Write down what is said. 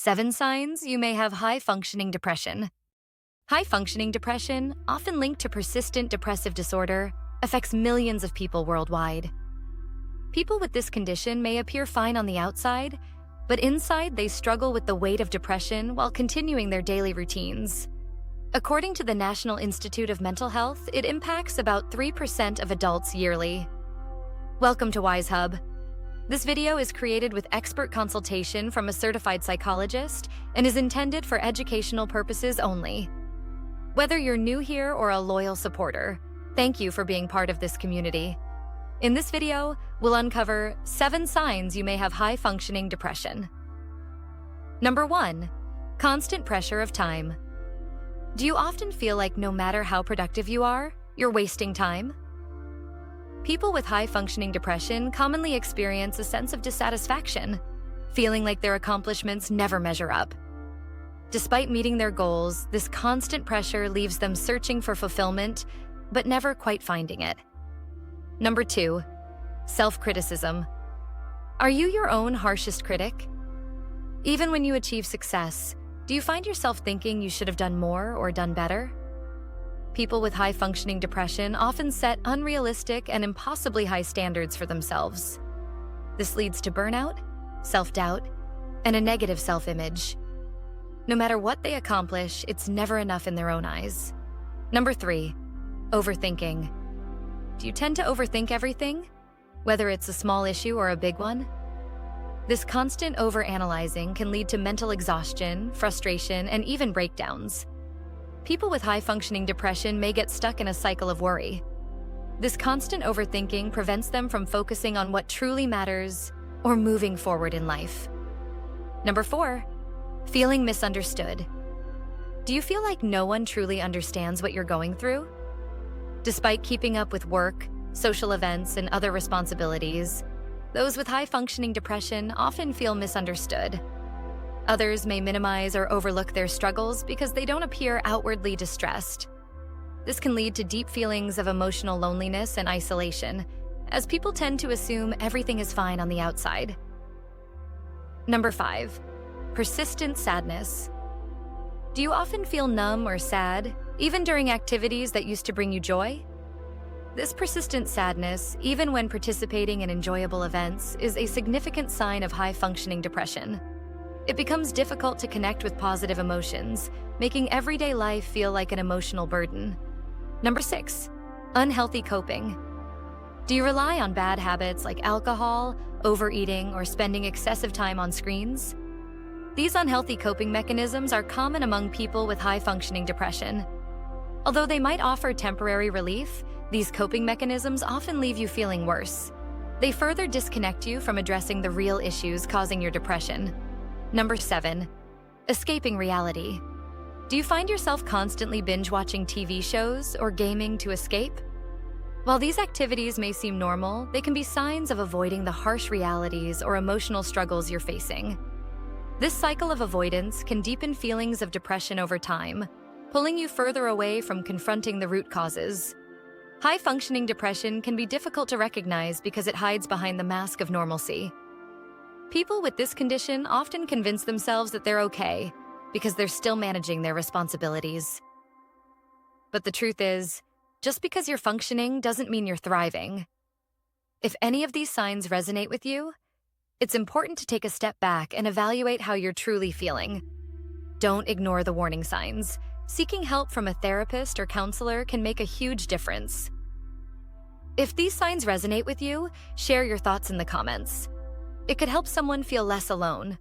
7 signs you may have high-functioning depression. High-functioning depression, often linked to persistent depressive disorder, affects millions of people worldwide. People with this condition may appear fine on the outside, but inside they struggle with the weight of depression while continuing their daily routines. According to the National Institute of Mental Health, it impacts about 3% of adults yearly. Welcome to Wisehub. This video is created with expert consultation from a certified psychologist and is intended for educational purposes only. Whether you're new here or a loyal supporter, thank you for being part of this community. In this video, we'll uncover 7 signs you may have high-functioning depression. Number 1. Constant pressure of time. Do you often feel like no matter how productive you are, you're wasting time? People with high-functioning depression commonly experience a sense of dissatisfaction, feeling like their accomplishments never measure up. Despite meeting their goals, this constant pressure leaves them searching for fulfillment, but never quite finding it. Number 2. Self-criticism. Are you your own harshest critic? Even when you achieve success, do you find yourself thinking you should have done more or done better? People with high-functioning depression often set unrealistic and impossibly high standards for themselves. This leads to burnout, self-doubt, and a negative self-image. No matter what they accomplish, it's never enough in their own eyes. Number 3. Overthinking. Do you tend to overthink everything, whether it's a small issue or a big one? This constant overanalyzing can lead to mental exhaustion, frustration, and even breakdowns. People with high-functioning depression may get stuck in a cycle of worry. This constant overthinking prevents them from focusing on what truly matters or moving forward in life. Number 4. Feeling misunderstood. Do you feel like no one truly understands what you're going through? Despite keeping up with work, social events, and other responsibilities, those with high-functioning depression often feel misunderstood. Others may minimize or overlook their struggles because they don't appear outwardly distressed. This can lead to deep feelings of emotional loneliness and isolation, as people tend to assume everything is fine on the outside. Number 5. Persistent sadness. Do you often feel numb or sad, even during activities that used to bring you joy? This persistent sadness, even when participating in enjoyable events, is a significant sign of high-functioning depression. It becomes difficult to connect with positive emotions, making everyday life feel like an emotional burden. Number 6. Unhealthy coping. Do you rely on bad habits like alcohol, overeating, or spending excessive time on screens? These unhealthy coping mechanisms are common among people with high-functioning depression. Although they might offer temporary relief, these coping mechanisms often leave you feeling worse. They further disconnect you from addressing the real issues causing your depression. Number 7. Escaping reality. Do you find yourself constantly binge-watching TV shows or gaming to escape? While these activities may seem normal, they can be signs of avoiding the harsh realities or emotional struggles you're facing. This cycle of avoidance can deepen feelings of depression over time, pulling you further away from confronting the root causes. High-functioning depression can be difficult to recognize because it hides behind the mask of normalcy. People with this condition often convince themselves that they're okay because they're still managing their responsibilities. But the truth is, just because you're functioning doesn't mean you're thriving. If any of these signs resonate with you, it's important to take a step back and evaluate how you're truly feeling. Don't ignore the warning signs. Seeking help from a therapist or counselor can make a huge difference. If these signs resonate with you, share your thoughts in the comments. It could help someone feel less alone.